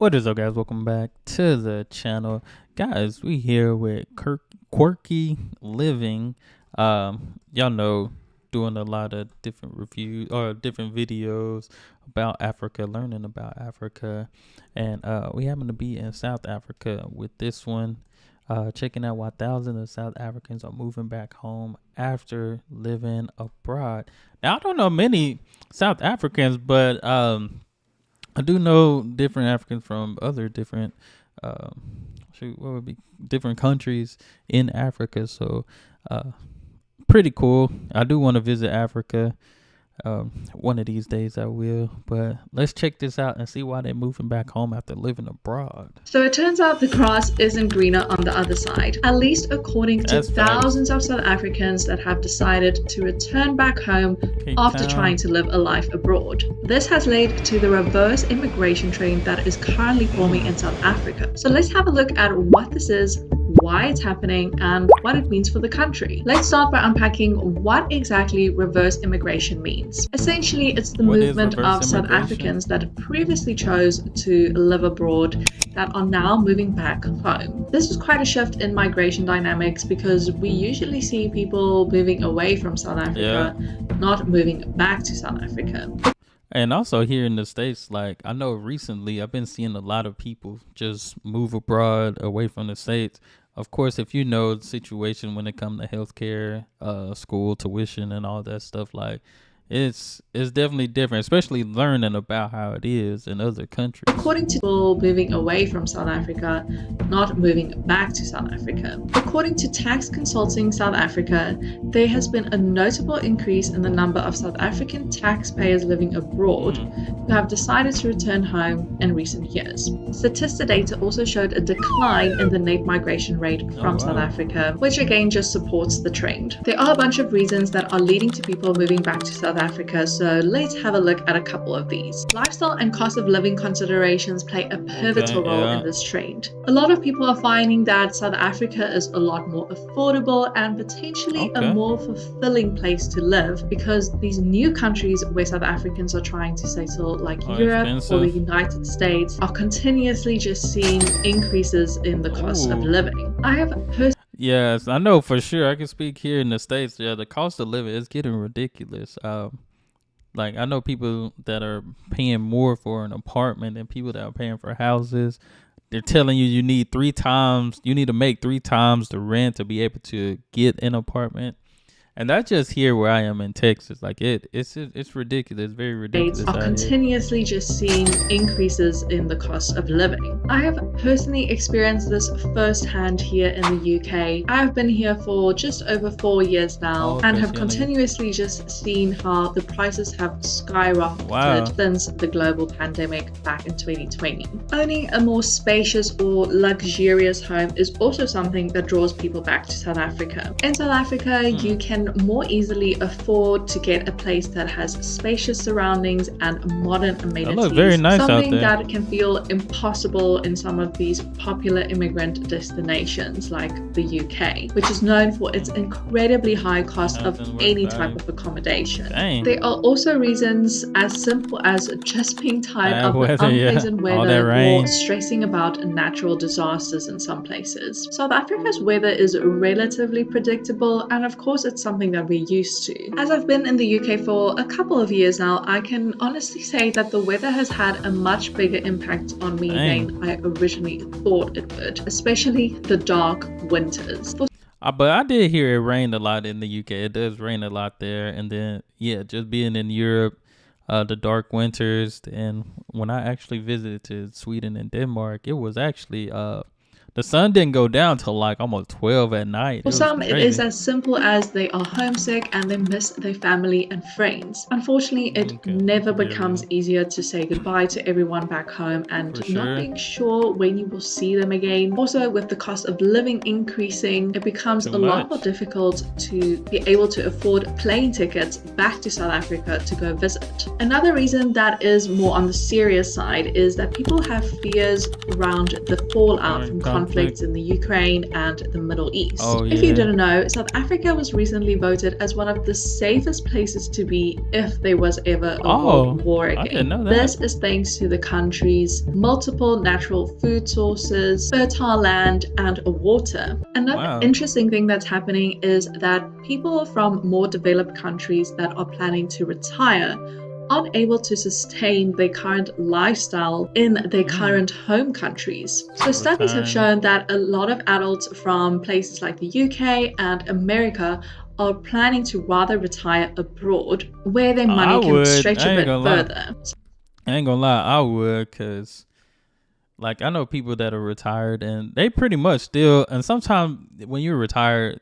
What is up, guys? Welcome back to the channel. Guys, we here with Quirky Living. Y'all know, doing a lot of different reviews or different videos about Africa, learning about Africa. And we happen to be in South Africa with this one. Checking out why thousands of South Africans are moving back home after living abroad. Now, I don't know many South Africans, but I do know different Africans from other different, different countries in Africa. So, pretty cool. I do want to visit Africa. One of these days I will, but let's check this out and see why they're moving back home after living abroad. So it turns out the grass isn't greener on the other side, at least according to thousands of South Africans that have decided to return back home after trying to live a life abroad. This has led to the reverse immigration trend that is currently forming in South Africa. So let's have a look at what this is, why it's happening, and what it means for the country. Let's start by unpacking what exactly reverse immigration means. Essentially, it's the movement of South Africans that previously chose to live abroad that are now moving back home. This is quite a shift in migration dynamics because we usually see people moving away from South Africa, not moving back to South Africa. And also here in the States, like I know recently I've been seeing a lot of people just move abroad away from the States. Of course, if you know the situation when it comes to healthcare, school tuition and all that stuff, like it's definitely different, especially learning about how it is in other countries. According to people moving away from South Africa, not moving back to South Africa. According to Tax Consulting South Africa, there has been a notable increase in the number of South African taxpayers living abroad who have decided to return home in recent years. Statista data also showed a decline in the net migration rate from South Africa, which again just supports the trend. There are a bunch of reasons that are leading to people moving back to South Africa, so let's have a look at a couple of these. Lifestyle and cost of living considerations play a pivotal role in this trend. A lot of people are finding that South Africa is a lot more affordable and potentially a more fulfilling place to live because these new countries where South Africans are trying to settle, like Europe or the United States, are continuously just seeing increases in the cost of living. I have Yes, I know for sure. I can speak here in the States. Yeah, the cost of living is getting ridiculous. Like I know people that are paying more for an apartment than people that are paying for houses. They're telling you you need to make 3 times the rent to be able to get an apartment. And that's just here where I am in Texas. Like it's ridiculous, very ridiculous. Are continuously just seeing increases in the cost of living. I have personally experienced this firsthand here in the UK. I've been here for just over 4 years now and have continuously just seen how the prices have skyrocketed since the global pandemic back in 2020. Owning a more spacious or luxurious home is also something that draws people back to South Africa. In South Africa, you can more easily afford to get a place that has spacious surroundings and modern amenities. Look very nice something out there. That can feel impossible in some of these popular immigrant destinations like the UK, which is known for its incredibly high cost of any type of accommodation. There are also reasons as simple as just being tired of the unpleasant weather or stressing about natural disasters in some places. South Africa's weather is relatively predictable, and of course it's something that we're used to. As I've been in the UK for a couple of years now, I can honestly say that the weather has had a much bigger impact on me than I originally thought it would, especially the dark winters. But I did hear it rained a lot in the UK. It does rain a lot there. And then, just being in Europe, the dark winters. And when I actually visited to Sweden and Denmark, it was actually the sun didn't go down till like almost 12 at night. For some, it is as simple as they are homesick and they miss their family and friends. Unfortunately, it never becomes easier to say goodbye to everyone back home and not being sure when you will see them again. Also, with the cost of living increasing, it becomes a lot more difficult to be able to afford plane tickets back to South Africa to go visit. Another reason that is more on the serious side is that people have fears around the fallout from conflicts in the Ukraine and the Middle East. Oh, If you yeah. didn't know, South Africa was recently voted as one of the safest places to be if there was ever a world war I didn't again. know that. This is thanks to the country's multiple natural food sources, fertile land, and water. Another interesting thing that's happening is that people from more developed countries that are planning to retire aren't able to sustain their current lifestyle in their current home countries. So studies have shown that a lot of adults from places like the UK and America are planning to rather retire abroad where their money can stretch a bit further. I ain't gonna lie, I would, because like I know people that are retired and they pretty much still, and sometimes when you're retired,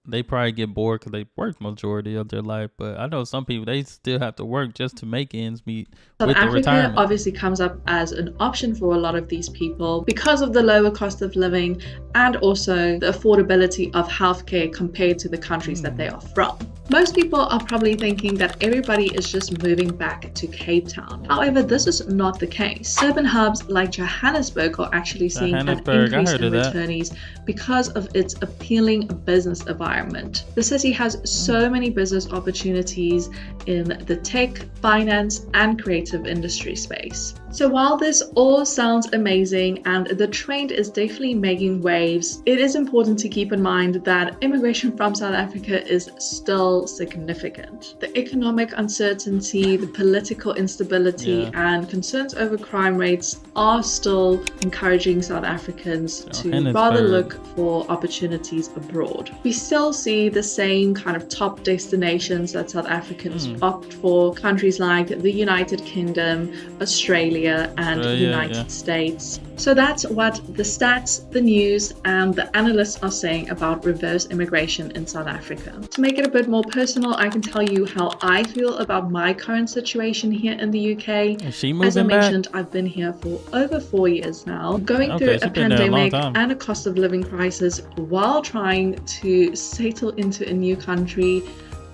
they probably get bored because they worked majority of their life. But I know some people, they still have to work just to make ends meet with their retirement. Obviously comes up as an option for a lot of these people because of the lower cost of living and also the affordability of healthcare compared to the countries that they are from. Most people are probably thinking that everybody is just moving back to Cape Town. However, this is not the case. Urban hubs like Johannesburg are actually seeing an increase in returnees because of its appealing business environment. The city has so many business opportunities in the tech, finance, and creative industry space. So while this all sounds amazing and the trend is definitely making waves, it is important to keep in mind that immigration from South Africa is still significant. The economic uncertainty, the political instability, and concerns over crime rates are still encouraging South Africans to rather look for opportunities abroad. We still see the same kind of top destinations that South Africans opt for, countries like the United Kingdom, Australia, and the United States. So that's what the stats, the news, and the analysts are saying about reverse immigration in South Africa. To make it a bit more personal, I can tell you how I feel about my current situation here in the UK. As I mentioned, I've been here for over 4 years now, going through a pandemic and a cost of living crisis while trying to settle into a new country.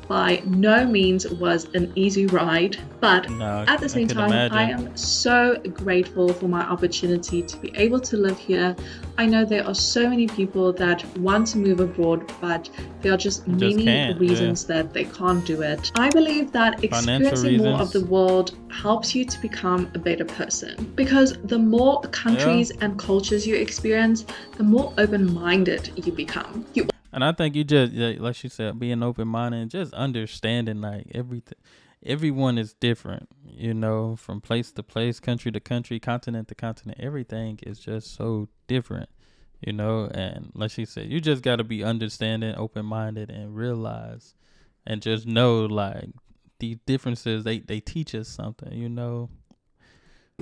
By no means was an easy ride, but at the same time, I am so grateful for my opportunity to be able to live here. I know there are so many people that want to move abroad, but there are just many reasons that they can't do it. I believe that experiencing more of the world helps you to become a better person, because the more countries and cultures you experience, the more open-minded you become. And I think you just, like she said, being open-minded and just understanding like everyone is different, from place to place, country to country, continent to continent. Everything is just so different, and like she said, you just got to be understanding, open-minded, and realize and just know like the differences, they teach us something,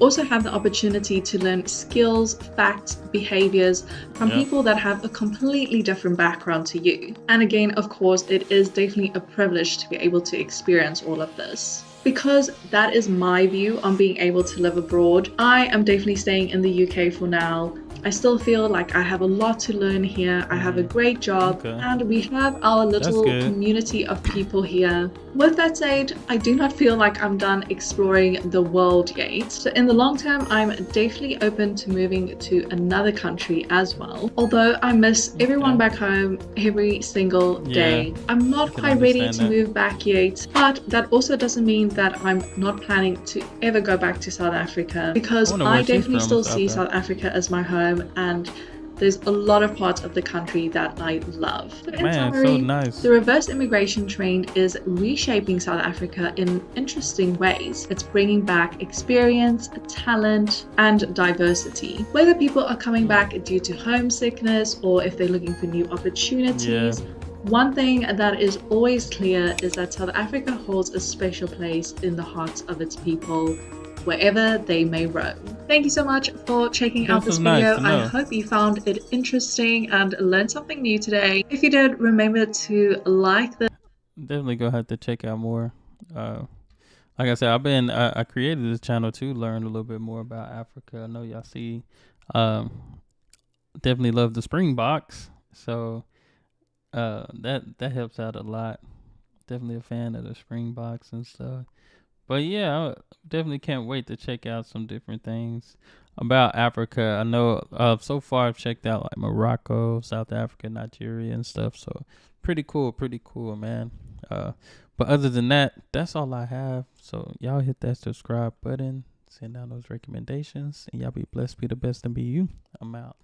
Also have the opportunity to learn skills, facts, behaviors from people that have a completely different background to you. And again, of course, it is definitely a privilege to be able to experience all of this. Because that is my view on being able to live abroad, I am definitely staying in the UK for now. I still feel like I have a lot to learn here. I have a great job, and we have our little community of people here. With that said, I do not feel like I'm done exploring the world yet. So in the long term, I'm definitely open to moving to another country as well. Although I miss everyone back home every single day. I'm not quite ready to move back yet, but that also doesn't mean that I'm not planning to ever go back to South Africa, because I definitely still see South Africa as my home, and there's a lot of parts of the country that I love. So in summary, the reverse immigration trend is reshaping South Africa in interesting ways. It's bringing back experience, talent, and diversity. Whether people are coming back due to homesickness or if they're looking for new opportunities, one thing that is always clear is that South Africa holds a special place in the hearts of its people, wherever they may roam. Thank you so much for checking out this video. I hope you found it interesting and learned something new today. If you did, remember to like the... Definitely go ahead to check out more. Like I said, I created this channel to learn a little bit more about Africa. I know y'all see, definitely love the Springboks. So that helps out a lot. Definitely a fan of the Springboks and stuff. But yeah, I definitely can't wait to check out some different things about Africa. I know so far I've checked out like Morocco, South Africa, Nigeria and stuff. So pretty cool, man. Uh but other than that, that's all I have. So y'all hit that subscribe button, send down those recommendations, and y'all be blessed, be the best, and be you. I'm out.